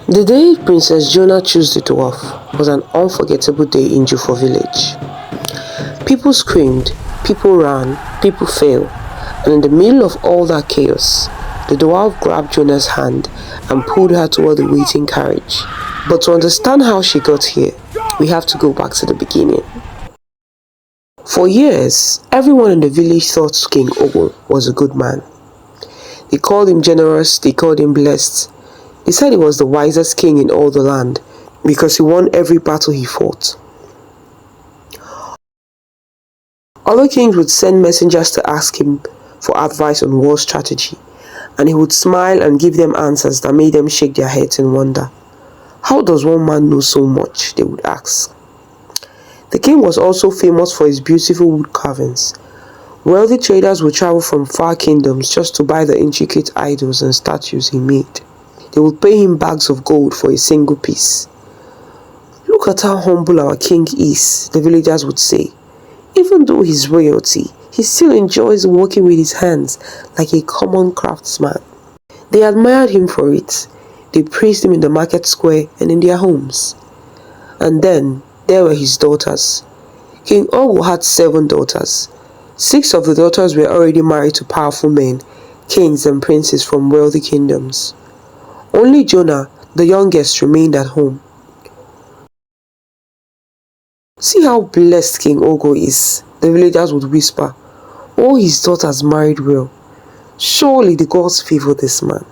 The day Princess Jona chose the dwarf was an unforgettable day in Jufo village. People screamed, people ran, people fell, and in the middle of all that chaos, the dwarf grabbed Jona's hand and pulled her toward the waiting carriage. But to understand how she got here, we have to go back to the beginning. For years, everyone in the village thought King Ogo was a good man. They called him generous, they called him blessed. They said he was the wisest king in all the land because he won every battle he fought. Other kings would send messengers to ask him for advice on war strategy, and he would smile and give them answers that made them shake their heads in wonder. How does one man know so much? They would ask. The king was also famous for his beautiful wood carvings. Wealthy traders would travel from far kingdoms just to buy the intricate idols and statues he made. They would pay him bags of gold for a single piece. "Look at how humble our king is," the villagers would say. "Even though he's royalty, he still enjoys working with his hands like a common craftsman." They admired him for it. They praised him in the market square and in their homes. And then there were his daughters. King Ogo had 7 daughters. 6 of the daughters were already married to powerful men, kings and princes from wealthy kingdoms. Only Jona, the youngest, remained at home. "See how blessed King Ogo is," the villagers would whisper. "All his daughters married well. Surely the gods favor this man."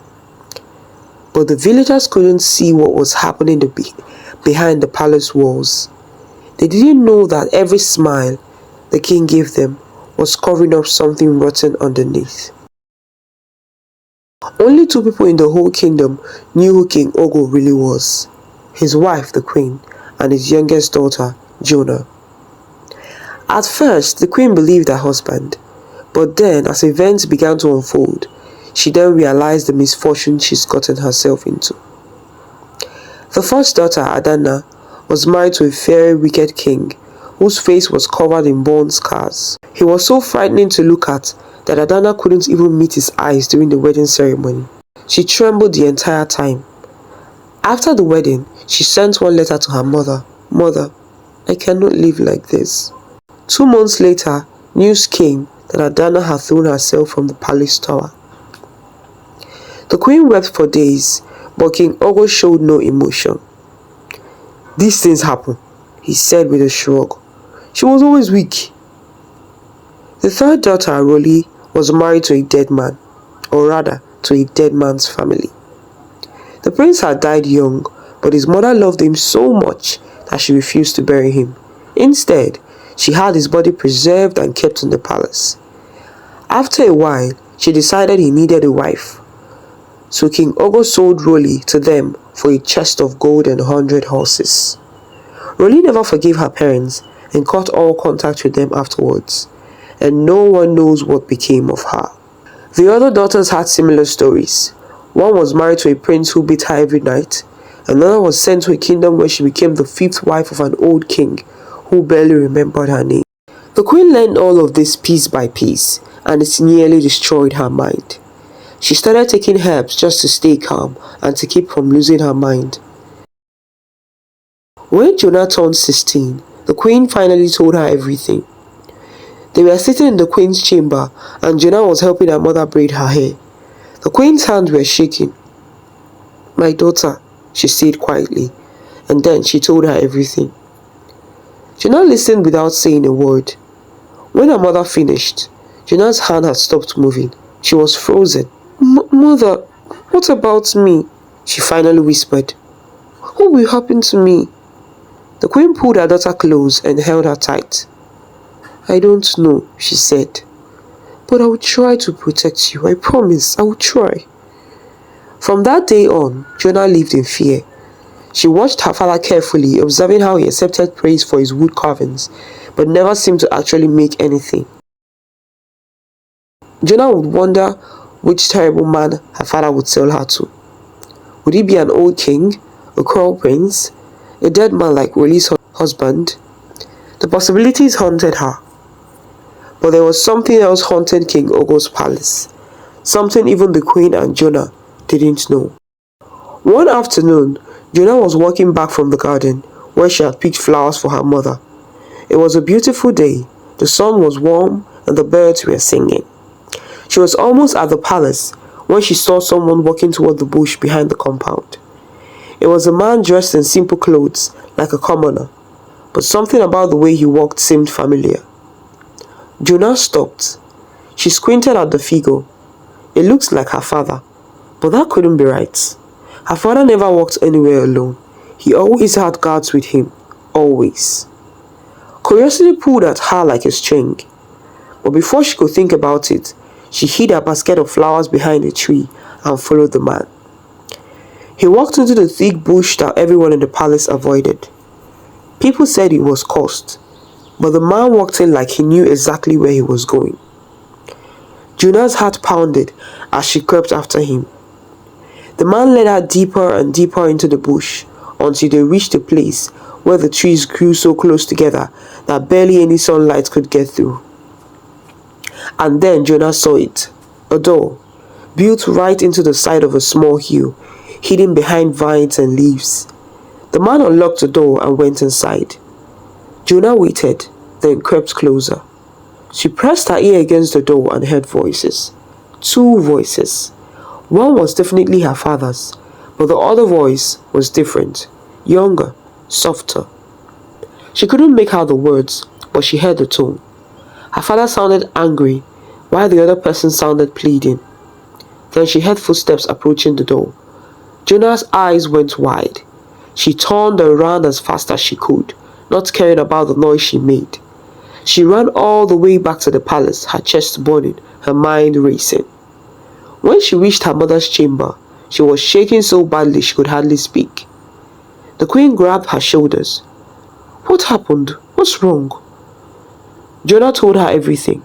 But the villagers couldn't see what was happening behind the palace walls. They didn't know that every smile the king gave them was covering up something rotten underneath. Only 2 people in the whole kingdom knew who King Ogo really was: his wife, the queen, and his youngest daughter, Jona. At first, the queen believed her husband, but then, as events began to unfold, she then realized the misfortune she's gotten herself into. The first daughter, Adana, was married to a very wicked king whose face was covered in burn scars. He was so frightening to look at that Adana couldn't even meet his eyes during the wedding ceremony. She trembled the entire time. After the wedding, she sent one letter to her mother. "Mother, I cannot live like this." 2 months later, news came that Adana had thrown herself from the palace tower. The queen wept for days, but King Ogo showed no emotion. "These things happen," he said with a shrug. "She was always weak." The third daughter, Aroli, was married to a dead man, or rather, to a dead man's family. The prince had died young, but his mother loved him so much that she refused to bury him. Instead, she had his body preserved and kept in the palace. After a while, she decided he needed a wife. So King Ogo sold Roli to them for a chest of gold and 100 horses. Roli never forgave her parents and cut all contact with them afterwards, and no one knows what became of her. The other daughters had similar stories. One was married to a prince who beat her every night. Another was sent to a kingdom where she became the 5th wife of an old king who barely remembered her name. The queen learned all of this piece by piece, and it nearly destroyed her mind. She started taking herbs just to stay calm and to keep from losing her mind. When Jona turned 16, the queen finally told her everything. They were sitting in the queen's chamber, and Jona was helping her mother braid her hair. The queen's hands were shaking. "My daughter," she said quietly, and then she told her everything. Jona listened without saying a word. When her mother finished, Jona's hand had stopped moving. She was frozen. "Mother, what about me?" she finally whispered. "What will happen to me?" The queen pulled her daughter close and held her tight. "I don't know," she said, "but I will try to protect you. I promise, I will try." From that day on, Jona lived in fear. She watched her father carefully, observing how he accepted praise for his wood carvings, but never seemed to actually make anything. Jona would wonder which terrible man her father would sell her to. Would he be an old king, a cruel prince, a dead man like Roli's husband? The possibilities haunted her. But there was something else haunting King Ogo's palace, something even the queen and Jona didn't know. One afternoon, Jona was walking back from the garden where she had picked flowers for her mother. It was a beautiful day. The sun was warm and the birds were singing. She was almost at the palace when she saw someone walking toward the bush behind the compound. It was a man dressed in simple clothes, like a commoner, but something about the way he walked seemed familiar. Jona stopped. She squinted at the figure. It looked like her father, but that couldn't be right. Her father never walked anywhere alone. He always had guards with him, always. Curiosity pulled at her like a string, but before she could think about it, she hid her basket of flowers behind a tree and followed the man. He walked into the thick bush that everyone in the palace avoided. People said he was cursed, but the man walked in like he knew exactly where he was going. Jona's heart pounded as she crept after him. The man led her deeper and deeper into the bush until they reached a place where the trees grew so close together that barely any sunlight could get through. And then Jona saw it, a door, built right into the side of a small hill, hidden behind vines and leaves. The man unlocked the door and went inside. Jona waited, then crept closer. She pressed her ear against the door and heard voices. 2 voices. One was definitely her father's, but the other voice was different, younger, softer. She couldn't make out the words, but she heard the tone. Her father sounded angry, while the other person sounded pleading. Then she heard footsteps approaching the door. Jona's eyes went wide. She turned around as fast as she could, not caring about the noise she made. She ran all the way back to the palace, her chest burning, her mind racing. When she reached her mother's chamber, she was shaking so badly she could hardly speak. The queen grabbed her shoulders. "What happened? What's wrong?" Jona told her everything.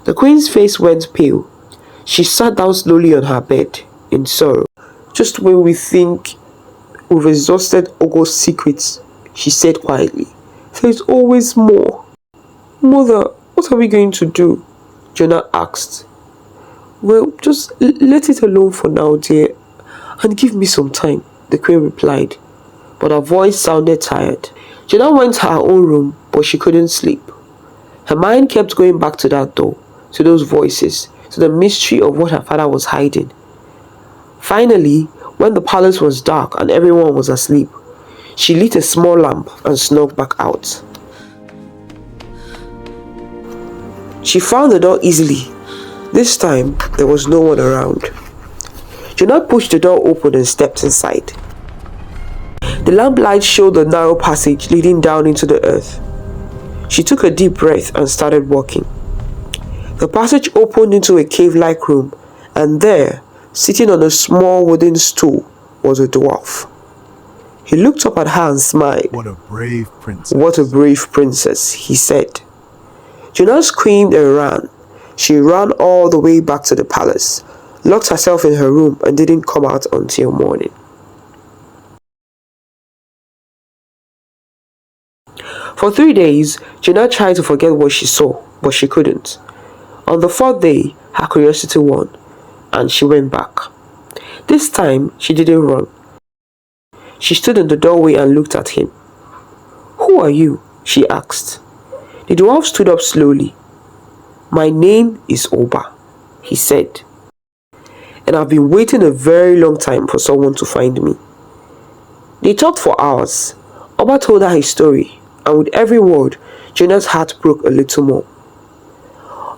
The queen's face went pale. She sat down slowly on her bed, in sorrow. "Just when we think we've exhausted Ogo's secrets," she said quietly, "there's always more." "Mother, what are we going to do?" Jona asked. "Well, just let it alone for now, dear, and give me some time," the queen replied, but her voice sounded tired. Jona went to her own room, but she couldn't sleep. Her mind kept going back to that door, to those voices, to the mystery of what her father was hiding. Finally, when the palace was dark and everyone was asleep, she lit a small lamp and snuck back out. She found the door easily. This time, there was no one around. Jona pushed the door open and stepped inside. The lamplight showed the narrow passage leading down into the earth. She took a deep breath and started walking. The passage opened into a cave-like room, and there, sitting on a small wooden stool, was a dwarf. He looked up at her and smiled. "What a brave princess." "What a brave princess," he said. Jona screamed and ran. She ran all the way back to the palace, locked herself in her room, and didn't come out until morning. For 3 days, Jona tried to forget what she saw, but she couldn't. On the 4th day, her curiosity won, and she went back. This time, she didn't run. She stood in the doorway and looked at him. "Who are you?" she asked. The dwarf stood up slowly. "My name is Oba," he said, "and I've been waiting a very long time for someone to find me." They talked for hours. Oba told her his story, and with every word, Jona's heart broke a little more.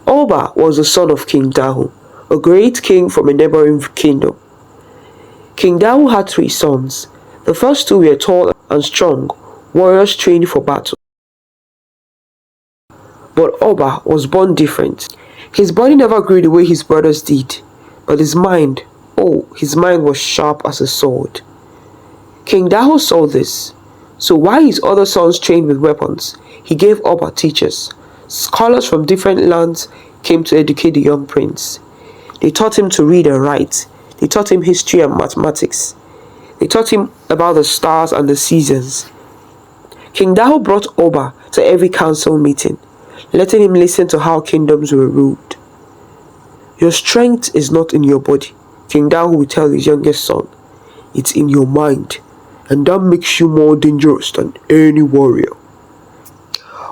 Oba was the son of King Dahu, a great king from a neighboring kingdom. King Dahu had 3 sons. The first 2 were tall and strong, warriors trained for battle. But Oba was born different. His body never grew the way his brothers did, but his mind was sharp as a sword. King Daho saw this, so while his other sons trained with weapons, he gave Oba teachers. Scholars from different lands came to educate the young prince. They taught him to read and write. They taught him history and mathematics. They taught him about the stars and the seasons. King Daho brought Oba to every council meeting, letting him listen to how kingdoms were ruled. "Your strength is not in your body," King Dahu would tell his youngest son. It's in your mind, and that makes you more dangerous than any warrior.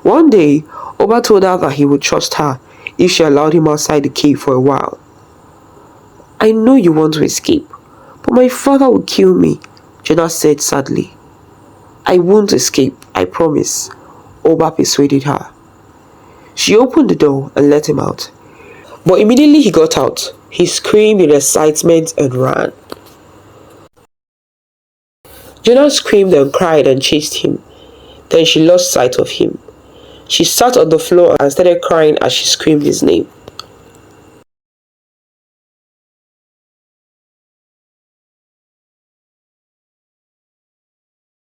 One day, Oba told her that he would trust her if she allowed him outside the cave for a while. I know you want to escape, but my father will kill me, Jona said sadly. I won't escape, I promise, Oba persuaded her. She opened the door and let him out. But immediately he got out, he screamed in excitement and ran. Jona screamed and cried and chased him. Then she lost sight of him. She sat on the floor and started crying as she screamed his name.